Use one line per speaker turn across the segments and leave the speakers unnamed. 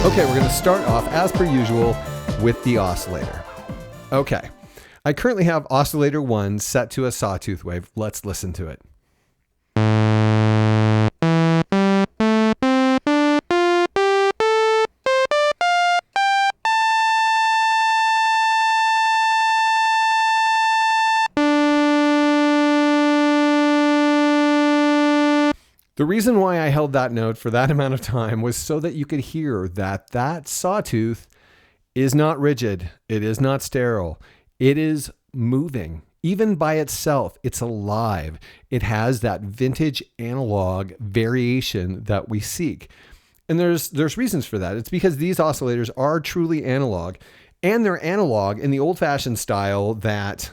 Okay, we're going to start off, as per usual, with the oscillator. Okay, I currently have oscillator 1 set to a sawtooth wave. Let's listen to it. The reason why I held that note for that amount of time was so that you could hear that that sawtooth is not rigid. It is not sterile. It is moving. Even by itself, it's alive. It has that vintage analog variation that we seek. And there's reasons for that. It's because these oscillators are truly analog, and they're analog in the old-fashioned style that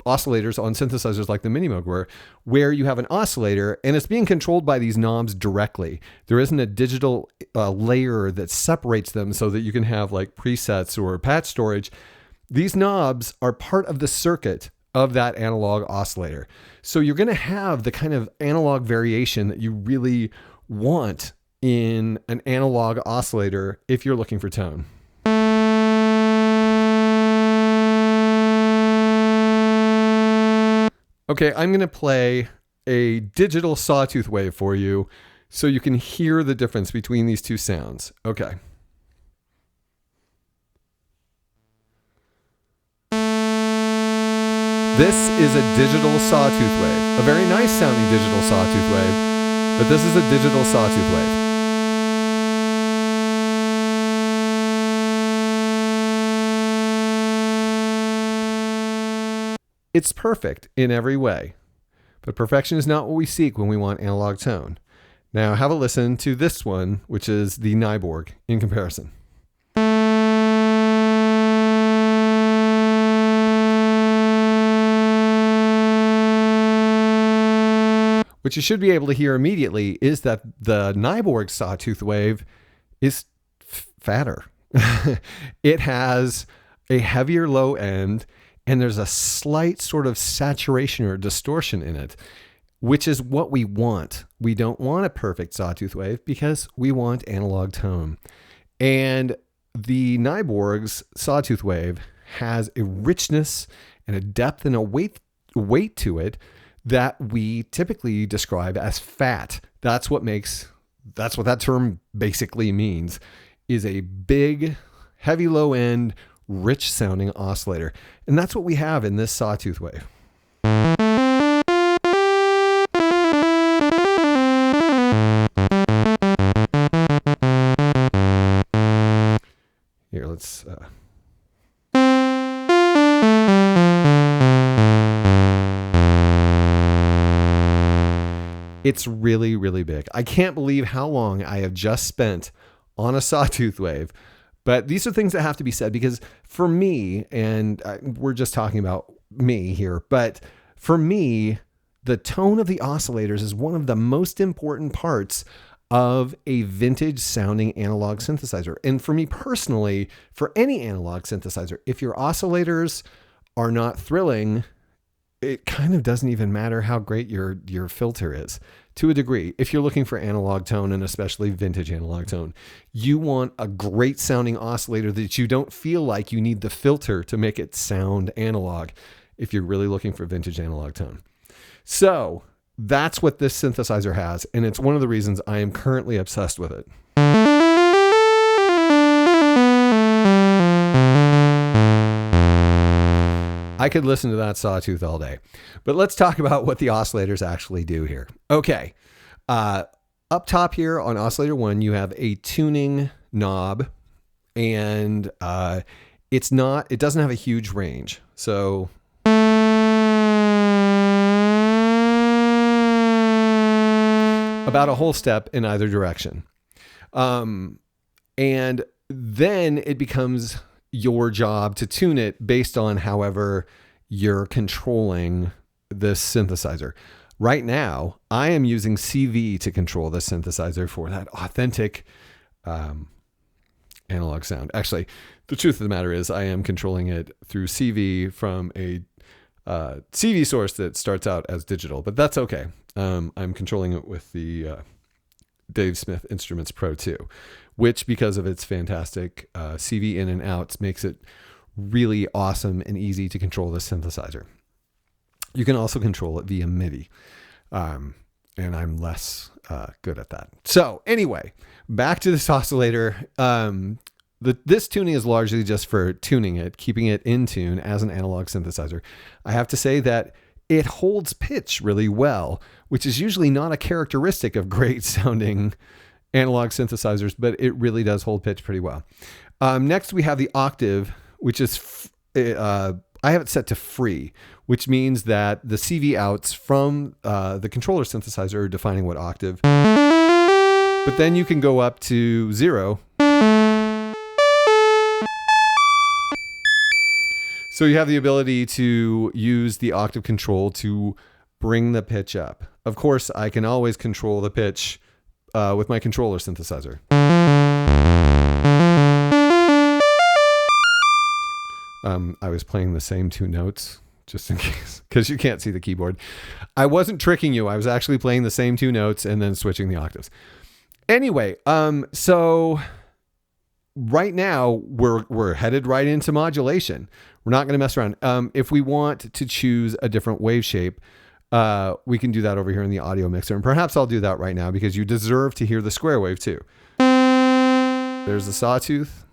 oscillators on synthesizers like the Minimoog were, where you have an oscillator and it's being controlled by these knobs directly. There isn't a digital layer that separates them so that you can have like presets or patch storage. These knobs are part of the circuit of that analog oscillator. So you're going to have the kind of analog variation that you really want in an analog oscillator if you're looking for tone. Okay, I'm going to play a digital sawtooth wave for you so you can hear the difference between these two sounds. Okay. This is a digital sawtooth wave. A very nice sounding digital sawtooth wave, but this is a digital sawtooth wave. It's perfect in every way, but perfection is not what we seek when we want analog tone. Now have a listen to this one, which is the Nyborg in comparison. What you should be able to hear immediately is that the Nyborg sawtooth wave is fatter. It has a heavier low end, and there's a slight sort of saturation or distortion in it, which is what we want. We don't want a perfect sawtooth wave because we want analog tone. And the Nyborg's sawtooth wave has a richness and a depth and a weight to it that we typically describe as fat. That's what that term basically means, is a big, heavy low end, rich sounding oscillator. And that's what we have in this sawtooth wave. Here, let's It's really, really big. I can't believe how long I have just spent on a sawtooth wave. But these are things that have to be said because for me, and we're just talking about me here, but for me, the tone of the oscillators is one of the most important parts of a vintage sounding analog synthesizer. And for me personally, for any analog synthesizer, if your oscillators are not thrilling, it kind of doesn't even matter how great your filter is. To a degree, if you're looking for analog tone, and especially vintage analog tone, you want a great sounding oscillator that you don't feel like you need the filter to make it sound analog if you're really looking for vintage analog tone. So that's what this synthesizer has, and it's one of the reasons I am currently obsessed with it. I could listen to that sawtooth all day, but let's talk about what the oscillators actually do here. Okay. Up top here on oscillator 1, you have a tuning knob, and it doesn't have a huge range. So about a whole step in either direction. And then it becomes your job to tune it based on however you're controlling this synthesizer. Right now, I am using CV to control this synthesizer for that authentic analog sound. Actually, the truth of the matter is I am controlling it through CV from a CV source that starts out as digital, but that's okay. I'm controlling it with the Dave Smith Instruments Pro 2, which, because of its fantastic CV in and outs, makes it really awesome and easy to control this synthesizer. You can also control it via MIDI, and I'm less good at that. So anyway, back to this oscillator. This tuning is largely just for tuning it, keeping it in tune as an analog synthesizer. I have to say that it holds pitch really well, which is usually not a characteristic of great sounding analog synthesizers, but it really does hold pitch pretty well. Next, we have the octave, which is, I have it set to free, which means that the CV outs from the controller synthesizer are defining what octave. But then you can go up to 0. So you have the ability to use the octave control to bring the pitch up. Of course, I can always control the pitch with my controller synthesizer. I was playing the same two notes just in case, because you can't see the keyboard. I wasn't tricking you. I was actually playing the same two notes and then switching the octaves. Anyway, so right now we're headed right into modulation. We're not going to mess around. If we want to choose a different wave shape, we can do that over here in the audio mixer. And perhaps I'll do that right now because you deserve to hear the square wave too. There's the sawtooth.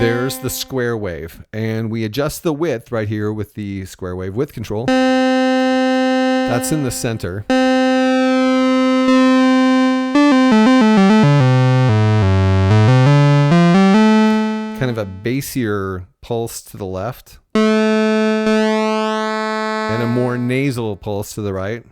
There's the square wave. And we adjust the width right here with the square wave width control. That's in the center. Kind of a bassier pulse to the left and a more nasal pulse to the right.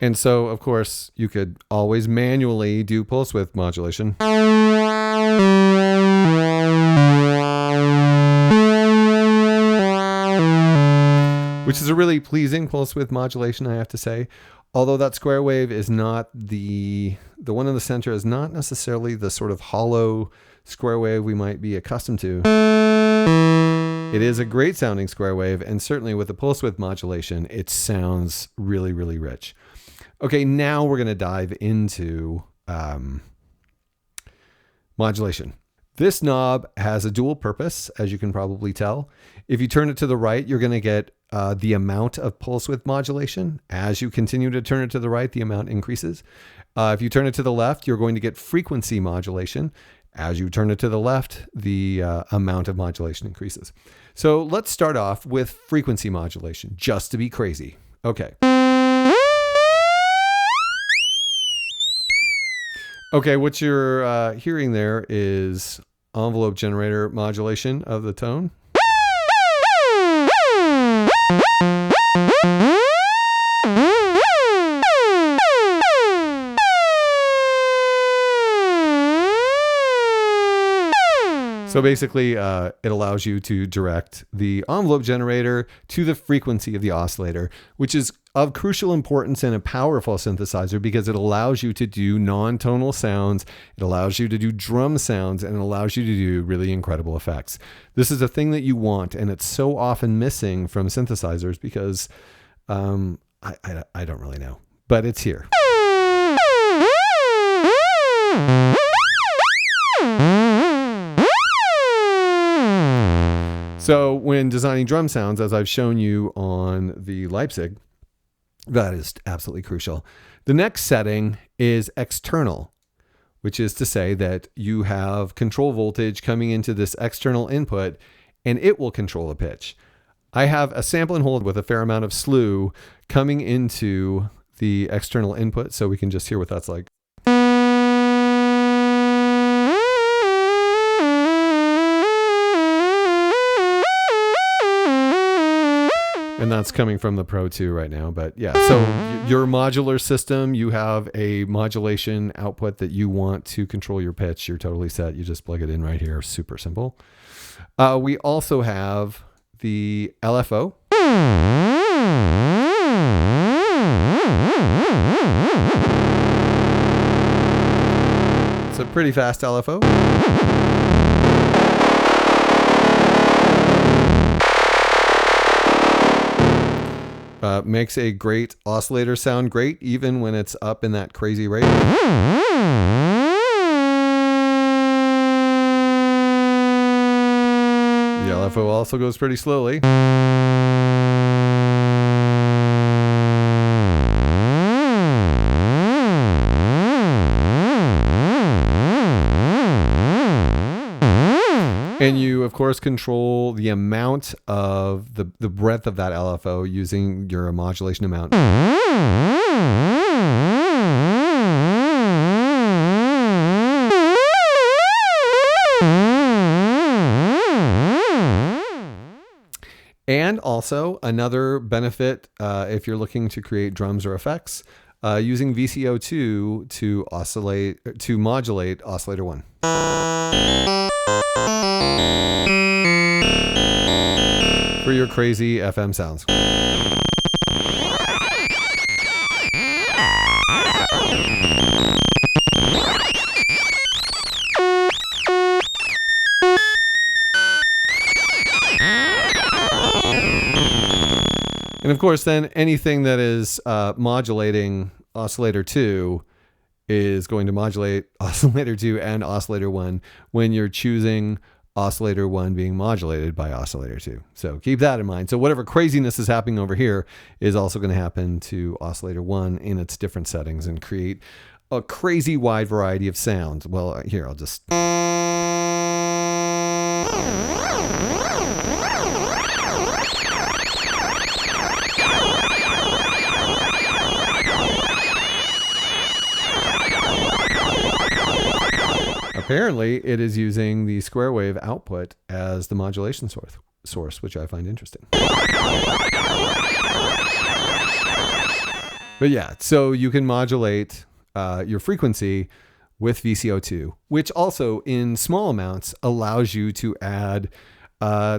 And so, of course, you could always manually do pulse width modulation. Which is a really pleasing pulse width modulation, I have to say. Although that square wave is not the one in the center is not necessarily the sort of hollow square wave we might be accustomed to. It is a great sounding square wave, and certainly with the pulse width modulation, it sounds really, really rich. Okay, now we're going to dive into modulation. This knob has a dual purpose, as you can probably tell. If you turn it to the right, you're going to get the amount of pulse width modulation. As you continue to turn it to the right, the amount increases. If you turn it to the left, you're going to get frequency modulation. As you turn it to the left, the amount of modulation increases. So let's start off with frequency modulation, just to be crazy. Okay. Okay, what you're hearing there is envelope generator modulation of the tone. So basically, it allows you to direct the envelope generator to the frequency of the oscillator, which is of crucial importance in a powerful synthesizer because it allows you to do non-tonal sounds, it allows you to do drum sounds, and it allows you to do really incredible effects. This is a thing that you want, and it's so often missing from synthesizers because I don't really know, but it's here. So when designing drum sounds, as I've shown you on the Leipzig, that is absolutely crucial. The next setting is external, which is to say that you have control voltage coming into this external input and it will control the pitch. I have a sample and hold with a fair amount of slew coming into the external input so we can just hear what that's like. And that's coming from the Pro 2 right now. But yeah, so your modular system, you have a modulation output that you want to control your pitch. You're totally set. You just plug it in right here. Super simple. We also have the LFO. It's a Pretty fast LFO. Makes a great oscillator sound great even when it's up in that crazy rate. The LFO also goes pretty slowly. And you, of course, control the amount of the breadth of that LFO using your modulation amount. And also another benefit, if you're looking to create drums or effects, using VCO2 to modulate oscillator 1. For your crazy FM sounds. And of course, then anything that is modulating oscillator 2 is going to modulate oscillator 2 and oscillator 1 when you're choosing oscillator 1 being modulated by oscillator 2. So keep that in mind. So whatever craziness is happening over here is also going to happen to oscillator 1 in its different settings and create a crazy wide variety of sounds. Well, here, I'll just... Apparently, it is using the square wave output as the modulation source, which I find interesting. But yeah, so you can modulate your frequency with VCO2, which also in small amounts allows you to add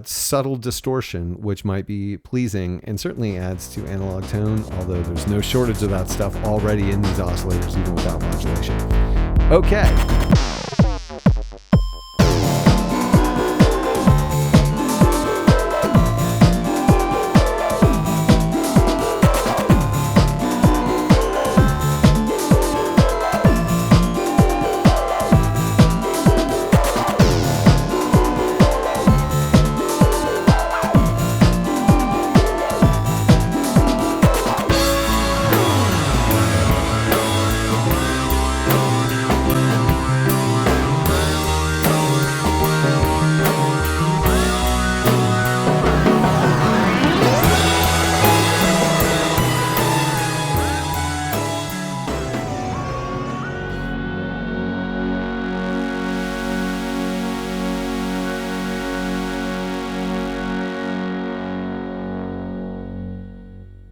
subtle distortion, which might be pleasing and certainly adds to analog tone, although there's no shortage of that stuff already in these oscillators, even without modulation. Okay.